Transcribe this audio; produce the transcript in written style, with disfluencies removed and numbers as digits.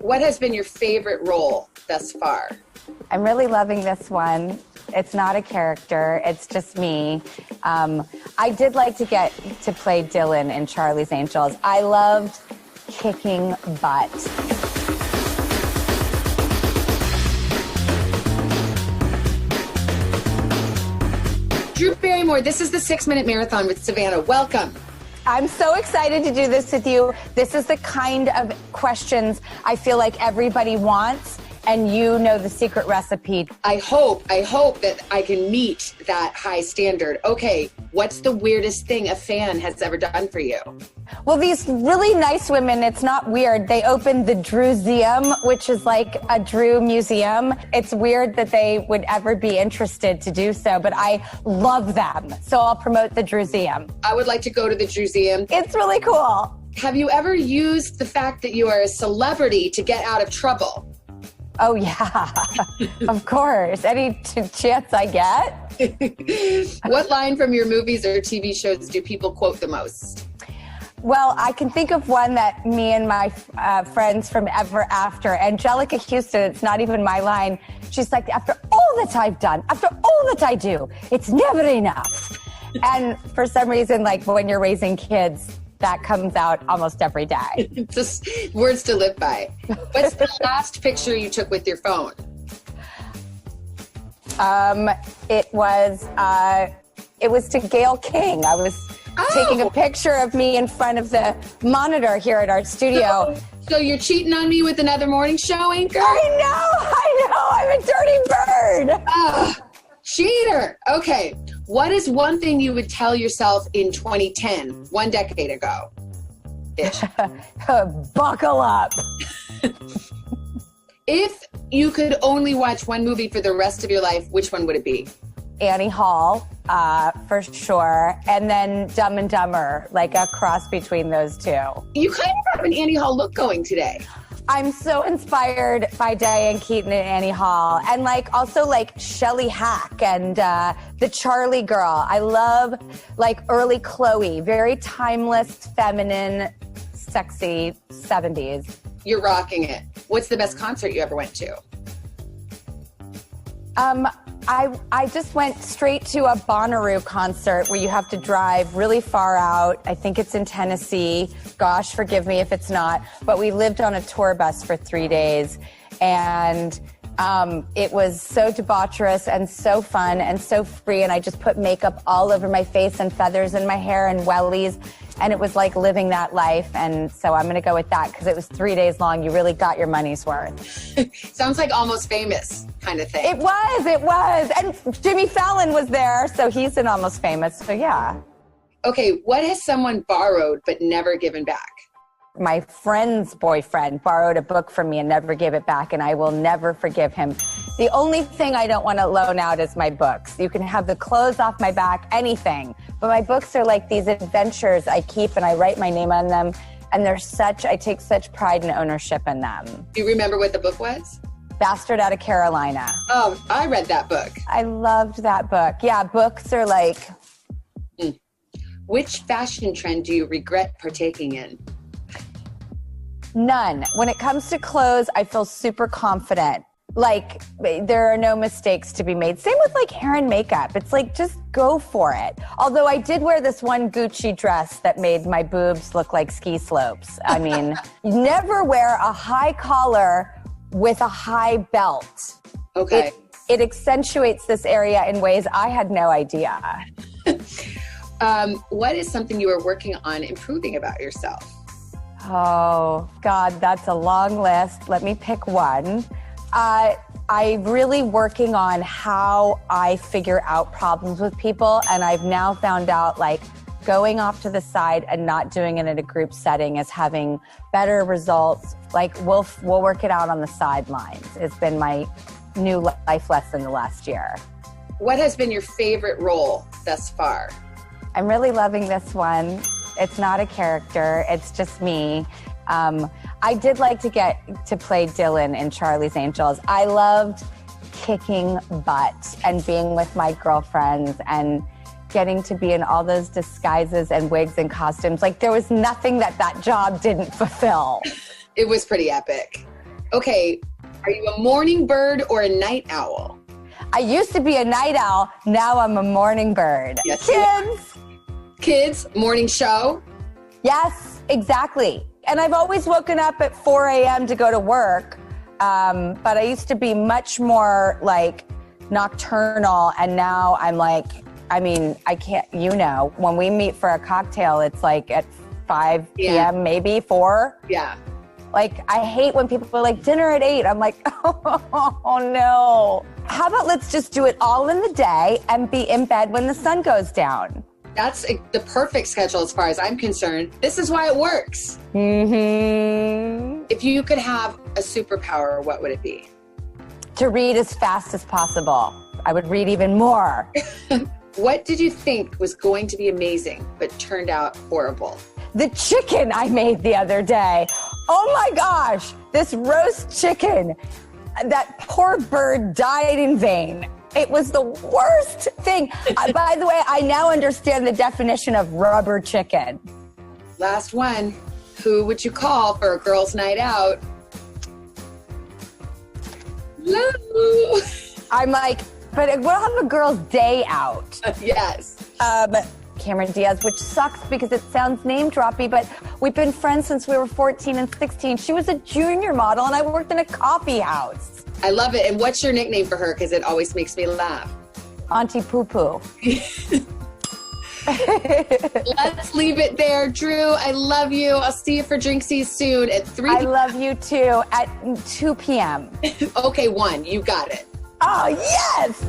What has been your favorite role thus far? I'm really loving this one. It's not a character, it's just me. I did like to get to play Dylan in Charlie's Angels. I loved kicking butt. Drew Barrymore, this is the 6-Minute Marathon with Savannah. Welcome. I'm so excited to do this with you. This is the kind of questions I feel like everybody wants, and you know the secret recipe. I hope that I can meet that high standard. Okay, what's the weirdest thing a fan has ever done for you? Well, these really nice women, it's not weird. They opened the Drewseum, which is like a Drew museum. It's weird that they would ever be interested to do so, but I love them. So I'll promote the Drewseum. I would like to go to the Drewseum. It's really cool. Have you ever used the fact that you are a celebrity to get out of trouble? Oh, yeah, of course. Any chance I get. What line from your movies or TV shows do people quote the most? Well, I can think of one that me and my friends from Ever After, Angelica Houston, it's not even my line. She's like, after all that I've done, after all that I do, it's never enough. And for some reason, like when you're raising kids, that comes out almost every day. Just words to live by. What's the last picture you took with your phone? It was to Gayle King. I was taking a picture of me in front of the monitor here at our studio. So you're cheating on me with another morning show anchor? I know. I'm a dirty bird. Cheater. Okay. What is one thing you would tell yourself in 2010, 1 decade ago? Ish. Buckle up. If you could only watch one movie for the rest of your life, which one would it be? Annie Hall, for sure. And then Dumb and Dumber, like a cross between those two. You kind of have an Annie Hall look going today. I'm so inspired by Diane Keaton and Annie Hall, and like also like Shelley Hack and the Charlie Girl. I love like early Chloe, very timeless, feminine, sexy 70s. You're rocking it. What's the best concert you ever went to? I just went straight to a Bonnaroo concert where you have to drive really far out. I think it's in Tennessee. Gosh, forgive me if it's not. But we lived on a tour bus for 3 days. And it was so debaucherous and so fun and so free. And I just put makeup all over my face and feathers in my hair and wellies. And it was like living that life. And so I'm going to go with that because it was 3 days long. You really got your money's worth. Sounds like Almost Famous kind of thing. It was. And Jimmy Fallon was there. So he's in Almost Famous. So yeah. Okay. What has someone borrowed but never given back? My friend's boyfriend borrowed a book from me and never gave it back, and I will never forgive him. The only thing I don't want to loan out is my books. You can have the clothes off my back, anything. But my books are like these adventures I keep, and I write my name on them, and I take such pride and ownership in them. Do you remember what the book was? Bastard Out of Carolina. Oh, I read that book. I loved that book. Yeah, books are like... Which fashion trend do you regret partaking in? None. When it comes to clothes, I feel super confident. Like, there are no mistakes to be made. Same with like hair and makeup. It's like, just go for it. Although I did wear this one Gucci dress that made my boobs look like ski slopes. I mean, never wear a high collar with a high belt. Okay. It accentuates this area in ways I had no idea. What is something you are working on improving about yourself? Oh, God, that's a long list. Let me pick one. I'm really working on how I figure out problems with people. And I've now found out like going off to the side and not doing it in a group setting is having better results. Like we'll work it out on the sidelines. It's been my new life lesson the last year. What has been your favorite role thus far? I'm really loving this one. It's not a character, it's just me. I did like to get to play Dylan in Charlie's Angels. I loved kicking butt and being with my girlfriends and getting to be in all those disguises and wigs and costumes. Like there was nothing that job didn't fulfill. It was pretty epic. Okay, are you a morning bird or a night owl? I used to be a night owl. Now I'm a morning bird. Yes, Kids. Kids, morning show? Yes, exactly. And I've always woken up at 4 a.m. to go to work. But I used to be much more like nocturnal. And now I'm like, I can't, when we meet for a cocktail, it's like at 5 p.m., maybe 4. Yeah. Like, I hate when people are like, dinner at 8. I'm like, oh no. How about let's just do it all in the day and be in bed when the sun goes down? That's the perfect schedule as far as I'm concerned. This is why it works. Mm-hmm. If you could have a superpower, what would it be? To read as fast as possible. I would read even more. What did you think was going to be amazing, but turned out horrible? The chicken I made the other day. Oh my gosh, this roast chicken. That poor bird died in vain. It was the worst thing. By the way, I now understand the definition of rubber chicken. Last one. Who would you call for a girls' night out? Hello. I'm like, but we'll have a girls' day out. Yes. Cameron Diaz, which sucks because it sounds name-droppy, but we've been friends since we were 14 and 16. She was a junior model, and I worked in a coffee house. I love it. And what's your nickname for her? Because it always makes me laugh. Auntie Poo. Let's leave it there. Drew, I love you. I'll see you for Drinksies soon at 3. I love you too at 2 p.m. Okay, 1. You got it. Oh, yes!